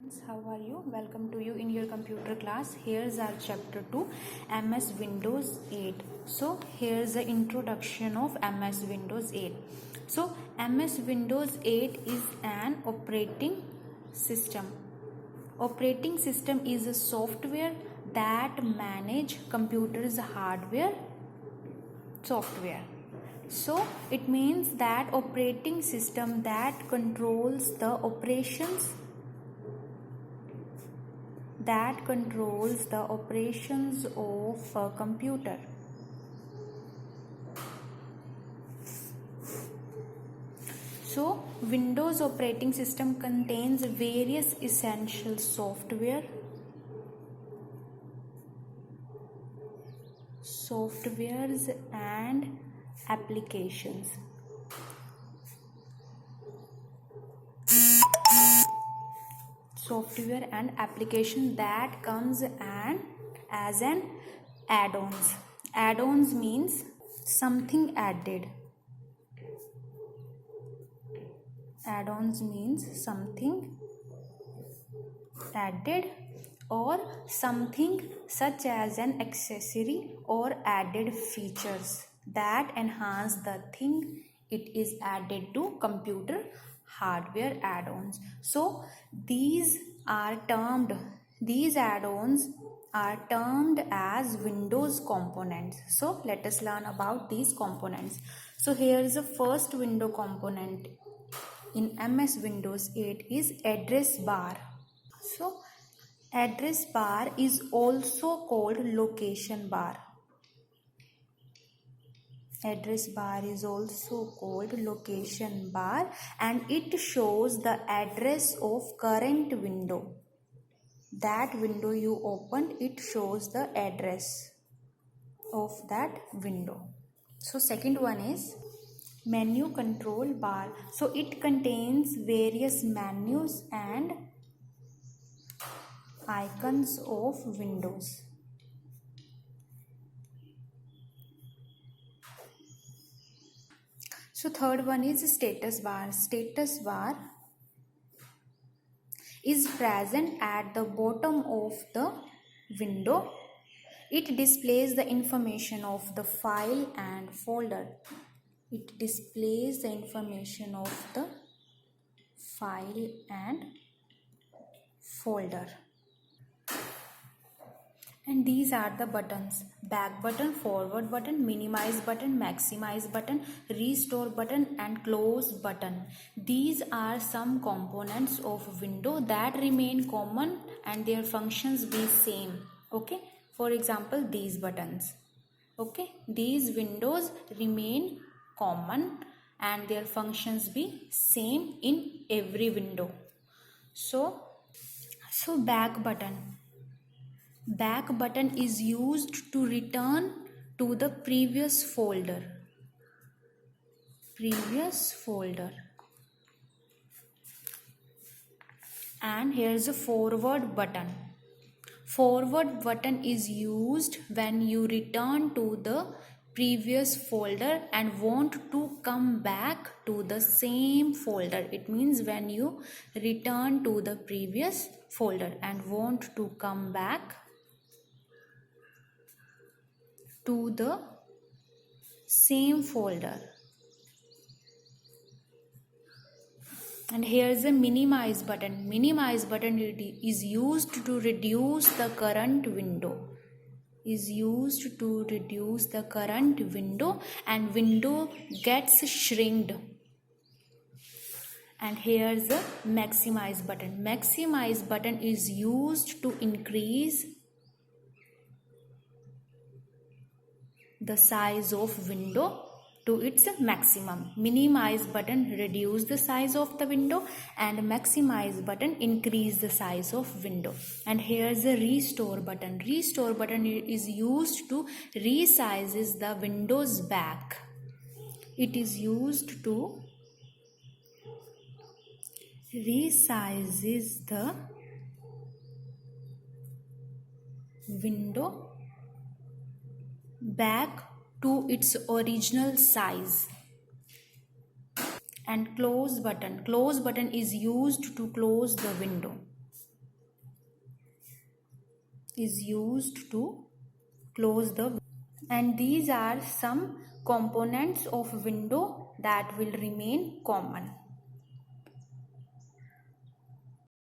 How are you? Welcome to you in your computer class. Here's our chapter 2, MS Windows 8. So here's the introduction of MS Windows 8. So MS Windows 8 is an operating system. Operating system is a software that manage computers hardware software. So it means that operating system that controls the operations of a computer. So Windows operating system contains various essential softwares and applications. Software and application that comes as an add-ons. Add-ons means something added. Add-ons means something added or something such as an accessory or added features that enhance the thing it is added to computer hardware. Add-ons. So these add-ons are termed as Windows components. So let us learn about these components. So here is the first window component in MS Windows 8 is address bar. So address bar is also called location bar. Address bar is also called location bar, and it shows the address of current window. That window you opened, it shows the address of that window. So second one is menu control bar. So it contains various menus and icons of windows. So third one is status bar. Status bar is present at the bottom of the window. It displays the information of the file and folder. It displays the information of the file and folder. And these are the buttons: back button, forward button, minimize button, maximize button, restore button, and close button. These are some components of window that remain common and their functions be same. Okay, for example, these buttons. Okay, these windows remain common and their functions be same in every window. So back button. Back button is used to return to the previous folder. And here's a forward button. Forward button is used when you return to the previous folder and want to come back to the same folder. It means when you return to the previous folder and want to come back to the same folder. And here's a minimize button. Minimize button is used to reduce the current window. And window gets shrinked. And here's a maximize button. Maximize button is used to increase the size of window to its maximum. Minimize button reduce the size of the window and maximize button increase the size of window. And here's a restore button. Restore button is used to resizes the window's back. It is used to resizes the window back to its original size. And close button is used to close the window. is used to close the window. And these are some components of window that will remain common.